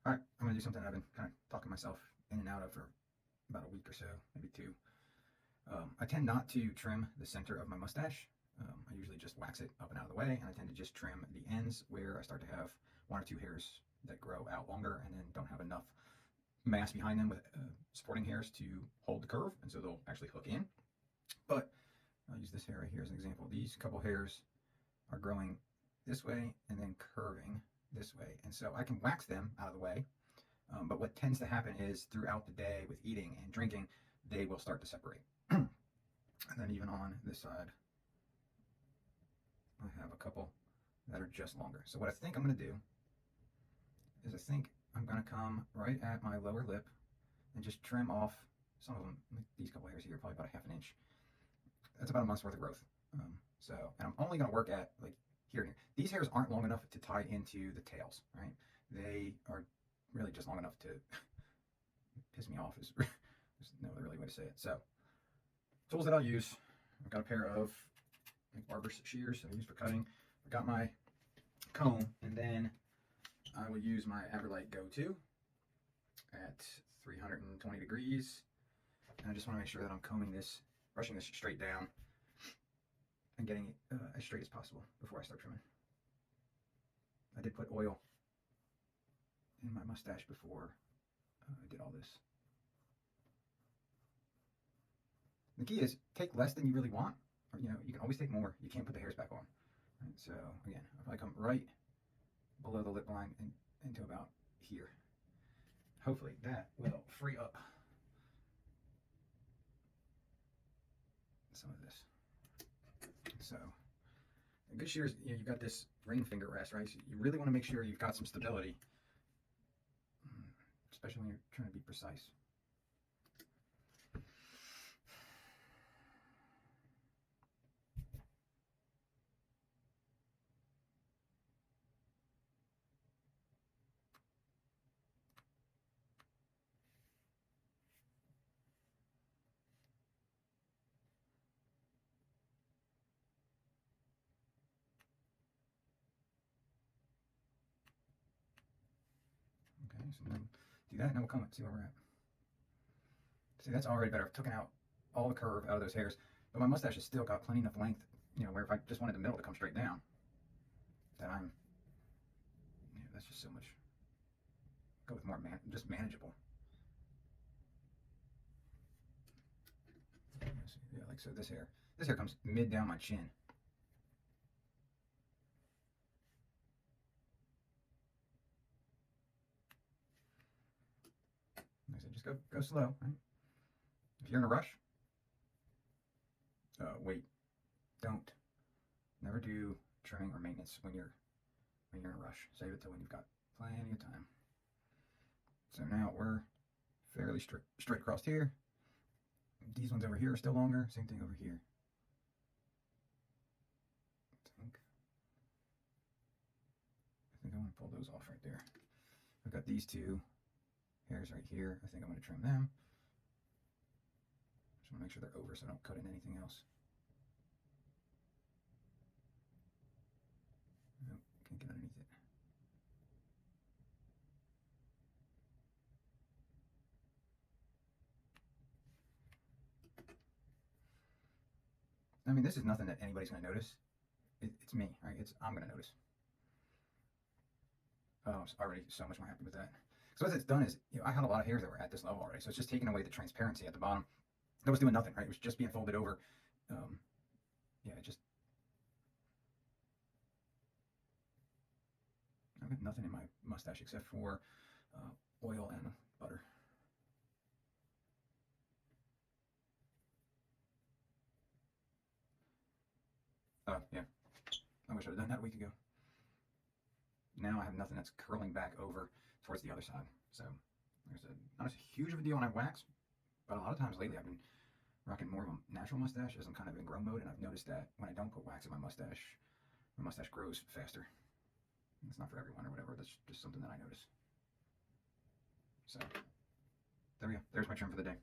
All right, I'm gonna do something I've been kind of talking myself in and out of for about a week or so, maybe two. I tend not to trim the center of my mustache. I usually just wax it up and out of the way, and I tend to just trim the ends where I start to have one or two hairs that grow out longer and then don't have enough mass behind them with supporting hairs to hold the curve, and so they'll actually hook in. But I'll use this hair right here as an example. These couple hairs are growing this way and then curving this way, and so I can wax them out of the way. But what tends to happen is throughout the day with eating and drinking, they will start to separate. And then even on this side, I have a couple that are just longer. So what I think I'm going to do is I think I'm going to come right at my lower lip and just trim off some of them. Like these couple hairs here, probably about a half an inch. That's about a month's worth of growth. And I'm only going to work at like here and here. These hairs aren't long enough to tie into the tails, right? They are really just long enough to piss me off. There's no other really way to say it. So, tools that I'll use. I've got a pair of like barber's shears that I use for cutting. I've got my comb, and then I will use my Everlight Go-To at 320 degrees. And I just want to make sure that I'm combing this, brushing this straight down, and getting it as straight as possible before I start trimming. I did put oil in my mustache before I did all this. The key is take less than you really want, or you can always take more. You can't put the hairs back on. Right? So again, if I come right below the lip line and into about here, hopefully that will free up some of this. So a good shears, you've got this ring finger rest, right? So you really want to make sure you've got some stability, especially when you're trying to be precise. Okay, so then do that, and then we'll come and see where we're at. See, that's already better. I've taken out all the curve out of those hairs, but my mustache has still got plenty enough length, where if I just wanted the middle to come straight down, then that's just so much. Go with more just manageable. Yeah, like so. This hair comes mid down my chin. Like I said, just go slow. Right? If you're in a rush, wait. Don't. Never do trimming or maintenance when you're in a rush. Save it till when you've got plenty of time. So now we're fairly straight across here. These ones over here are still longer. Same thing over here. I think I want to pull those off right there. I've got these two hairs right here. I think I'm going to trim them. Just want to make sure they're over so I don't cut in anything else. Nope, can't get underneath it. I mean, this is nothing that anybody's going to notice. It's me, right? I'm going to notice. Oh, I'm already so much more happy with that. So what it's done is, I had a lot of hairs that were at this level already. So it's just taking away the transparency at the bottom. That was doing nothing, right? It was just being folded over. Yeah, I've got nothing in my mustache except for oil and butter. Yeah. I wish I had done that a week ago. Now I have nothing that's curling back over towards the other side. So there's not as huge of a deal when I wax, but a lot of times lately I've been rocking more of a natural mustache as I'm kind of in grow mode, and I've noticed that when I don't put wax in my mustache grows faster. It's not for everyone or whatever. That's just something that I notice. So there we go. There's my trim for the day.